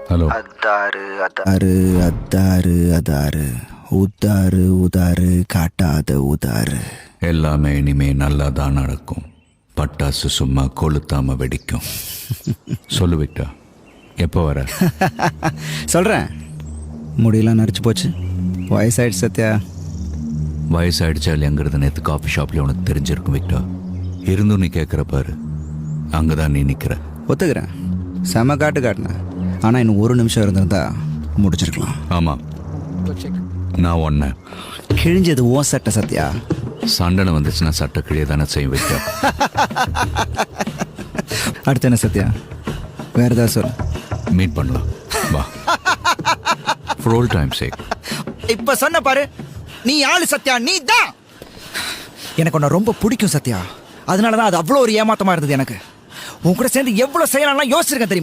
Hello. அதாரு உதாரு காட்டாத உதாரு. எல்லாமே இனிமே நல்லா தான் நடக்கும். பட்டாசு சும்மா கொளுத்தாம வெடிக்கும். சொல்லு விக்டா, எப்போ வர? சொல்கிறேன். முடியெல்லாம் நரைச்சு போச்சு. வயசாயிடுச்சு சத்யா. வயசாயிடுச்சா இல்லையாங்கிறது நேற்று காஃபி ஷாப்ல உனக்கு தெரிஞ்சிருக்கும் விக்டா. இருந்தும் நீ கேட்குற பாரு, அங்கதான் நீ நிற்கிற. ஒத்துக்கிறேன், செம காட்டுனேன். ஆனால் இன்னும் ஒரு நிமிஷம் இருந்திருந்தா முடிச்சிருக்கலாம். ஆமாம், நான் ஒன்ன கிழிஞ்சது ஓ சட்டை சத்யா. சண்டனை வந்துச்சுன்னா சட்டை கிழிய தானே செய்யும் விக்டா. அடுத்து என்ன சத்யா? வேற ஏதாவது சொல்லு. மீட் பண்ணலாம் வா. ஃபார் ஆல் டைம் சேக். இப்ப சொன்ன பாரு, நீ ஆளு சத்யா, நீ தான். எனக்கு உன்னை ரொம்ப பிடிக்கும் சத்யா. அதனாலதான் அது அவ்வளோ ஒரு ஏமாத்தமா இருந்தது எனக்கு. உன் கூட சேர்ந்து எவ்வளவு செய்யலாம் யோசிச்சிருக்கேன் தெரியுமா?